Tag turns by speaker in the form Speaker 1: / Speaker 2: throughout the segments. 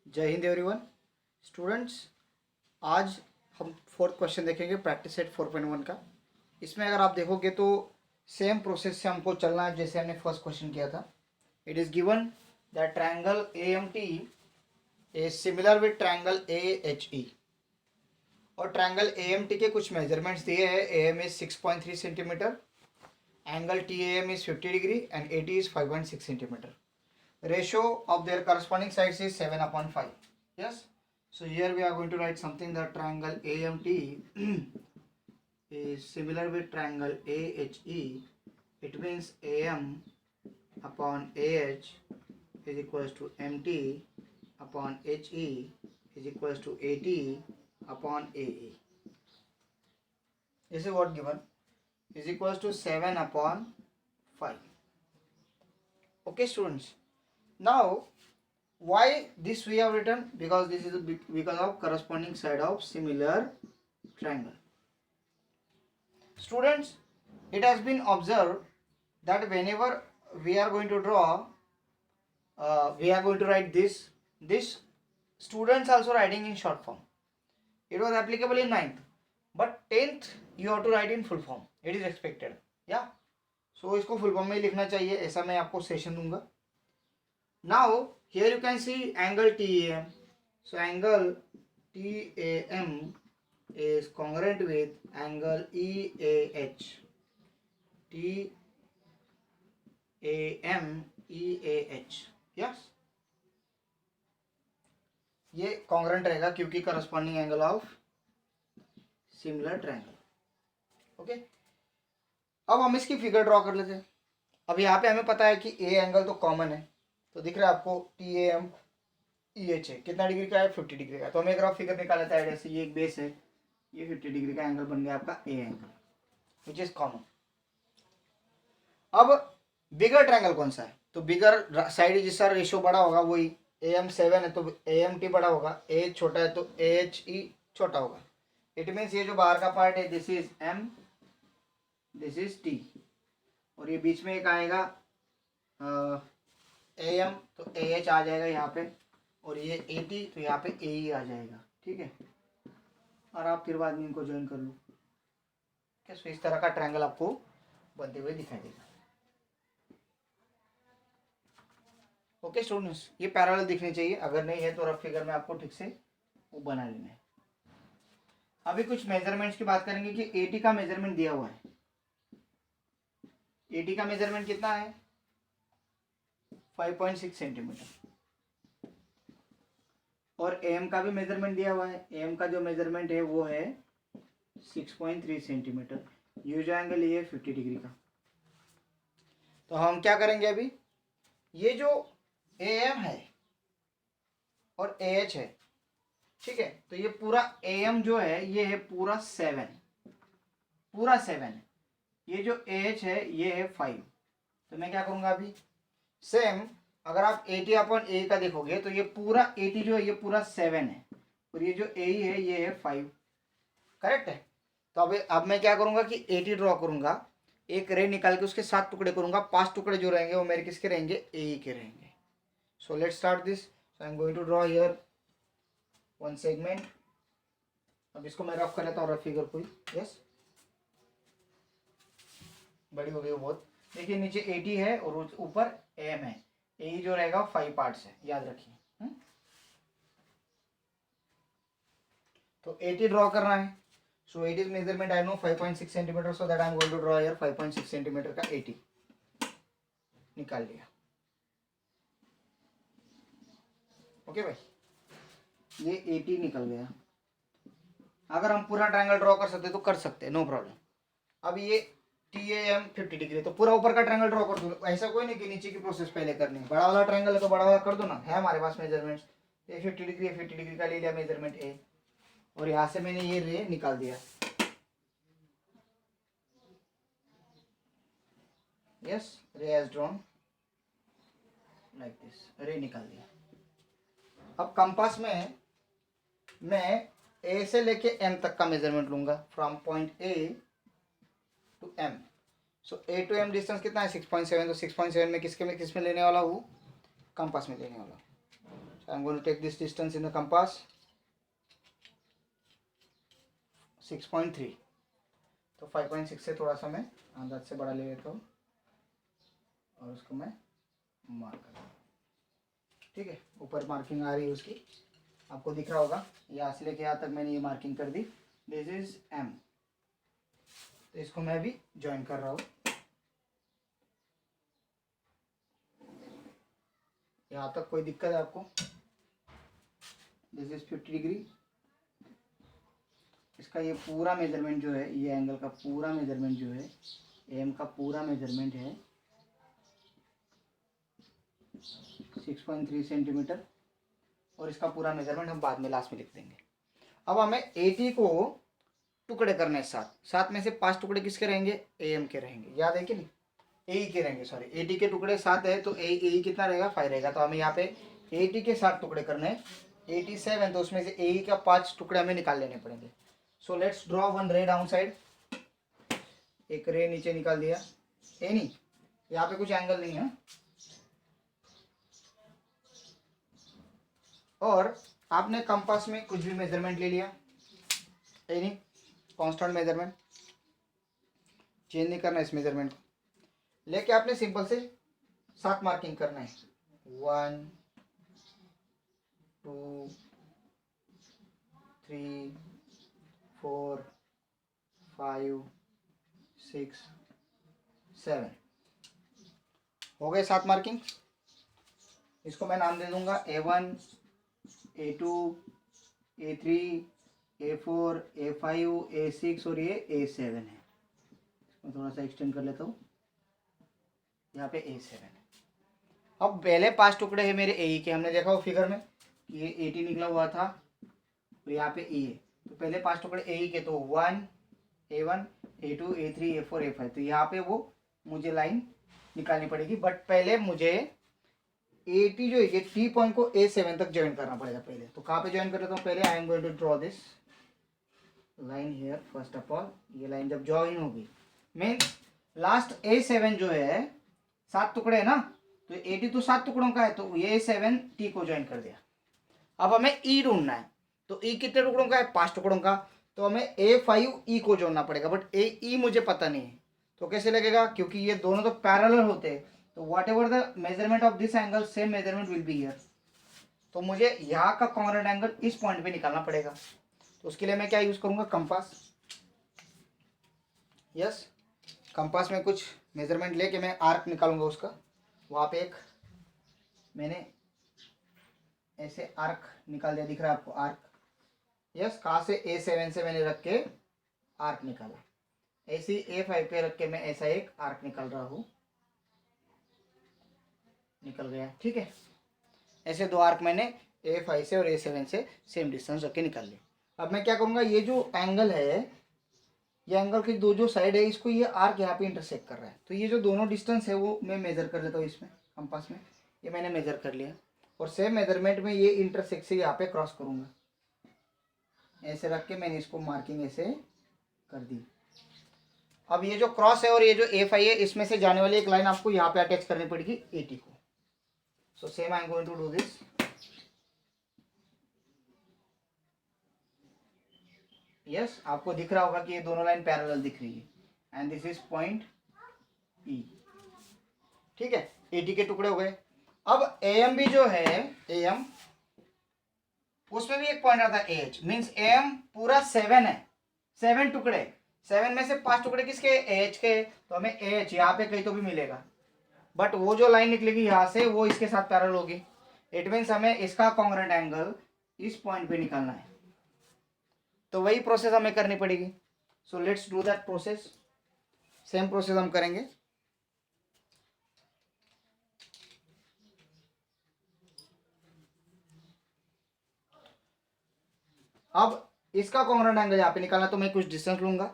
Speaker 1: जय Hind everyone. Students, आज हम फोर्थ क्वेश्चन देखेंगे प्रैक्टिस सेट 4.1 का। इसमें अगर आप देखोगे तो सेम प्रोसेस से हमको चलना है जैसे हमने फर्स्ट क्वेश्चन किया था। It is given that triangle AMT is similar with triangle AHE और ट्रायंगल AMT के कुछ मेजरमेंट्स दिए हैं। AM is 6.3 centimetre, angle TAM is 50 degree and AT is 5.6 centimeter. Ratio of their corresponding sides is 7/5. Yes, so here we are going to write something that triangle AMT is similar with triangle AHE. It means AM upon AH is equals to MT upon HE is equals to AT upon AE. This is what given is equals to 7/5. Okay students, now why this we have written? Because this is because of corresponding side of similar triangle. Students, it has been observed that whenever we are going to draw, we are going to write this students also writing in short form. It was applicable in 9th, but 10th you have to write in full form. It is expected. Yeah, so इसको full form में ही लिखना चाहिए, ऐसा मैं आपको session दूंगा. Now here you can see angle TAM. So angle TAM is congruent with angle EAH. TAM EAH. Yes, ये congruent रहेगा क्योंकि corresponding angle of similar triangle. Okay, अब हम इसकी फिगर ड्रॉ कर लेते हैं. अब यहाँ पे हमें पता है कि ए एंगल तो कॉमन है, तो दिख रहा है आपको TAM EH है, कितना डिग्री का है, 50 डिग्री का. तो हमें एक रफ फिगर निकाल लेता है. जैसे ये एक बेस है, ये 50 डिग्री का एंगल बन गया आपका A angle, which is common. अब बिगर ट्रायंगल कौन सा है? तो बिगर साइड जिसका रेशियो बड़ा होगा वही. AM 7 है तो AMT बड़ा होगा, AH छोटा है तो AHE छोटा होगा. इट मीन्स ये जो बाहर का पार्ट है this is M, this is T, और ये बीच में एक आएगा AM, तो AH आ जाएगा यहाँ पे, और ये AT तो यहाँ पे AE आ जाएगा. ठीक है, और आप फिर बाद में इनको ज्वाइन कर लो. सो इस तरह का ट्रायंगल आपको बनते हुए दिखाई देगा. ओके स्टूडेंट्स, ये पैरेलल दिखने चाहिए. अगर नहीं है तो रफ फिगर में आपको ठीक से वो बना लेना है. अभी कुछ मेजरमेंट्स की बात करेंगे कि AT का मेजरमेंट दिया हुआ है. AT का मेजरमेंट कितना है? 5.6 सेंटीमीटर. और AM का भी मेजरमेंट दिया हुआ है. AM का जो मेजरमेंट है वो है 6.3 सेंटीमीटर. ये जो एंगल ये 50 डिग्री का. तो हम क्या करेंगे अभी, ये जो AM है और AH है, ठीक है, तो ये पूरा AM जो है ये है पूरा 7, पूरा 7 है. ये जो AH है ये है 5. तो मैं क्या करूँगा अभी, सेम अगर आप AT अपॉन A का देखोगे तो ये पूरा AT जो है ये पूरा 7 है, और ये जो AE है ये है 5. करेक्ट है. तो अब मैं क्या करूँगा कि AT ड्रॉ करूँगा, एक रे निकाल के उसके 7 टुकड़े करूँगा. 5 टुकड़े जो रहेंगे वो मेरे किसके रहेंगे, AE के रहेंगे. So let's start this. So I am going to draw here one segment. अब इसको मैं रफ कर लेता हूँ, रफ फिगर कोई. यस, बड़ी हो गई वो बहुत. देखिए नीचे AT है और ऊपर AM है. AE जो रहेगा 5 पार्ट्स है, याद रखिए. तो AT ड्रॉ करना है. So AT measurement I know 5.6 centimetre, so that I am going to draw here 5.6 centimetre का AT. निकाल लिया. ओके भाई, ये AT निकल गया. अगर हम पूरा ट्रायंगल ड्रॉ कर सकते तो कर सकते, नो प्रॉब्लम. अब ये TAM 50 डिग्री, तो पूरा ऊपर का ट्रायंगल ड्रॉ कर दो. ऐसा कोई नहीं कि नीचे की प्रोसेस पहले करनी है. बड़ा वाला ट्रायंगल है तो बड़ा वाला कर दो ना, है हमारे पास मेजरमेंट्स. ये 50 डिग्री है, 50 डिग्री का ले लिया मेजरमेंट A, और यहाँ से मैंने ये रे निकाल दिया. यस, रे हैज ड्रॉन लाइक दिस, रे निकाल दिया. अब कंपास में मैं A से लेके M तक का मेजरमेंट लूंगा, from point A to M. So A to M distance कितना है, 6.7. तो 6.7 में किसमें लेने वाला हूँ, कंपास में लेने वाला हूँ. So I'm going to take this distance in the compass 6.3, तो 5.6 से थोड़ा सा मैं अंदाज से बड़ा ले लेता हूँ और उसको मैं मार्क कर दूँ। ठीक है, ऊपर मार्किंग आ रही है उसकी, आपको दिख रहा होगा। यहाँ से लेके यहाँ तक मैंने ये मार्किंग कर दी। दिस इज एम, तो इसको मैं भी ज्वाइन कर रहा हूँ। यहाँ तक कोई दिक्कत है आपको? This is 50 degree. इसका ये पूरा मेजरमेंट जो है, ये एंगल का पूरा मेजरमेंट जो है, एम का पूरा मेजरमेंट है 6.3 सेंटीमीटर, और इसका पूरा मेजरमेंट हम बाद में लास्ट में लिख देंगे। अब हमें 80 को टुकड़े करने, सात में से 5 टुकड़े किसके रहेंगे? एम के रहेंगे, याद है कि नहीं? ए के रहेंगे, सॉरी 80 के टुकड़े 7 है, तो ए कितना रहेगा? 5 रहेगा। तो हमें यहाँ पे 80 के 7 टुकड़े करने, 87, तो उसमें से ए का 5 टुकड़े हमें निकाल लेने पड़ेंगे। सो लेट्स ड्रॉ वन रे डाउन साइड। एक रे नीचे निकाल दिया। ए नहीं, यहाँ पे कुछ एंगल नहीं है, और आपने कंपास में कुछ भी मेजरमेंट ले लिया, ए नहीं, कांस्टेंट मेजरमेंट, चेंज नहीं करना इस मेजरमेंट को। लेके आपने सिंपल से 7 मार्किंग करना है, 1 2 3 4 5 6 7, हो गए 7 मार्किंग। इसको मैं नाम दे दूंगा A1 A2 A3 A4 A5 A6 और ये A7 है। इसको थोड़ा सा एक्सटेंड कर लेता हूँ, यहाँ पे A7 है। अब पहले 5 टुकड़े हैं मेरे ए के, हमने देखा वो फिगर में, ये 80 निकला हुआ था और यहाँ पे ए है, तो पहले 5 टुकड़े ए के, तो 1 A1 A2 A3 A4 A5, तो यहाँ पे वो मुझे लाइन निकालनी पड़ेगी। बट पहले मुझे 80 जो है टी पॉइंट को A7 तक ज्वाइन करना पड़ेगा पहले। तो कहाँ पे ज्वाइन कर लेता हूँ? पहले I am going to draw this line here first of all. ये लाइन जब ज्वाइन होगी, मीन्स लास्ट A7 जो है 7 टुकड़े है ना, तो 80 तो 7 टुकड़ों का है, तो ये A7 टी को ज्वाइन कर दिया। अब हमें ई ढूंढना है, तो ई कितने टुकड़ों का है? 5 टुकड़ों का, तो हमें A5 ई को जोड़ना पड़ेगा। बट ए ई मुझे पता नहीं है, तो कैसे लगेगा? क्योंकि ये दोनों तो पैरेलल होते हैं, तो what ever the measurement of this angle, same measurement will be here. तो मुझे यहाँ का कॉन्ग्रुएंट एंगल इस पॉइंट पे निकालना पड़ेगा। तो उसके लिए मैं क्या यूज करूंगा? कंपास। यस, कंपास में कुछ मेजरमेंट लेके मैं आर्क निकालूंगा उसका। वहाँ पे एक मैंने ऐसे आर्क निकाल दिया, दिख रहा है आपको आर्क? यस, कहाँ से? A7 से मैंने रख के आर्क निकाला, ऐसे A5 पे रख के मैं ऐसा एक आर्क निकाल रहा हूँ, निकल गया। ठीक है, ऐसे 2 आर्क मैंने A5 से और A7 से सेम डिस्टेंस रख के निकाल लिया। अब मैं क्या करूँगा? ये जो एंगल है, ये एंगल की दो जो साइड है, इसको ये आर्क यहाँ पे इंटरसेक्ट कर रहा है, तो ये जो दोनों डिस्टेंस है वो मैं मेजर कर लेता हूँ इसमें कंपास में। ये मैंने मेजर कर लिया, और सेम मेजरमेंट में ये इंटरसेक्ट से यहाँ पे क्रॉस करूँगा, ऐसे रख के मैंने इसको मार्किंग ऐसे कर दी। अब ये जो क्रॉस है और ये जो A5 है, इसमें से जाने वाली एक लाइन आपको यहाँ पे अटैच करनी पड़ेगी 80 को। So same I am going to do this. Yes, आपको दिख रहा होगा कि ये दोनों लाइन पैरेलल दिख रही है, and this is point E। ठीक है, 80 के टुकड़े हो गए। अब AM भी जो है, AM उसमें भी एक पॉइंट आता है AH, मीन्स AM पूरा 7 है, 7 टुकड़े, 7 में से 5 टुकड़े किसके? AH के, तो हमें AH यहाँ पे कहीं तो भी मिलेगा। बट वो जो लाइन निकलेगी यहाँ से, वो इसके साथ पैरेलल होगी। इट मीन्स हमें इसका कॉन्ग्रुएंट एंगल इस पॉइंट पे निकालना है, तो वही प्रोसेस हमें करनी पड़ेगी। So let's do that process. Same process हम करेंगे। अब इसका कॉन्ग्रुएंट एंगल यहाँ पे निकालना, तो मैं कुछ डिस्टेंस लूंगा।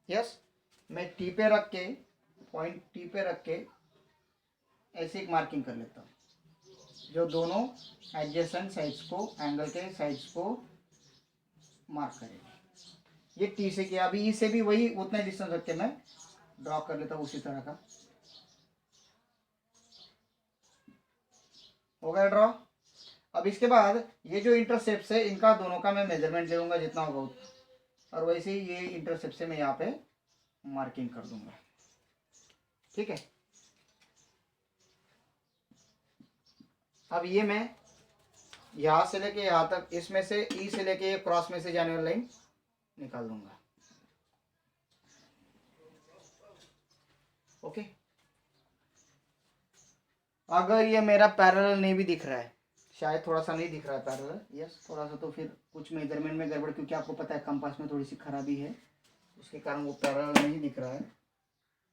Speaker 1: यस, मैं टी पे रख के, पॉइंट टी पे रख के ऐसे एक मार्किंग कर लेता हूँ, जो दोनों एडजेसेंट साइड्स को, एंगल के साइड्स को मार्क करेंगे। ये टी से किया, अभी ई से भी वही उतना डिस्टेंस रख के मैं ड्रॉ कर लेता हूँ उसी तरह का। हो गया ड्रॉ। अब इसके बाद ये जो इंटरसेप्ट है इनका दोनों का मैं मेजरमेंट ले लूँगा जितना होगा उतना, और वैसे ही ये इंटरसेप्ट से मैं यहाँ पे मार्किंग कर दूंगा। ठीक है, अब ये मैं यहाँ से लेके यहाँ तक, इसमें से ई से लेके क्रॉस में से जाने वाली लाइन निकाल दूंगा। ओके, अगर ये मेरा पैरेलल नहीं भी दिख रहा है, शायद थोड़ा सा नहीं दिख रहा है पैरेलल, यस थोड़ा सा, तो फिर कुछ मेजरमेंट में गड़बड़, क्योंकि आपको पता है कंपास में थोड़ी सी खराबी है, उसके कारण वो पैरेलल नहीं दिख रहा है,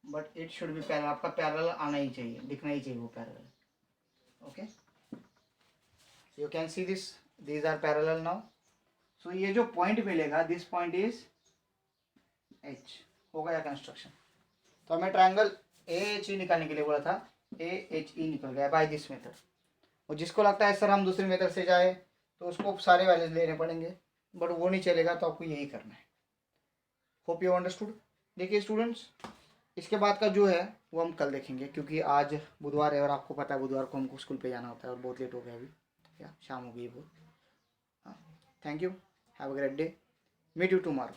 Speaker 1: but it should be parallel. आपका पैरेलल आना ही चाहिए, दिखना ही चाहिए वो parallel. Okay, you can see this, these are parallel now. So ये जो पॉइंट मिलेगा, दिस पॉइंट इज एच, हो गया कंस्ट्रक्शन। तो हमें ट्रायंगल ए एच ई निकालने के लिए बोला था, ए एच ई निकल गया बाय दिस मेथड। और जिसको लगता है सर हम दूसरी मेथड से जाए तो उसको सारे वैल्यूज लेने पड़ेंगे, बट वो नहीं चलेगा, तो आपको यही करना है। Hope you understood. देखिए स्टूडेंट्स, इसके बाद का जो है वो हम कल देखेंगे, क्योंकि आज बुधवार है और आपको पता है बुधवार को हमको स्कूल पे जाना होता है, और बहुत लेट हो गया अभी, क्या शाम हो गई बहुत। हाँ, thank you, have a great day, meet you tomorrow.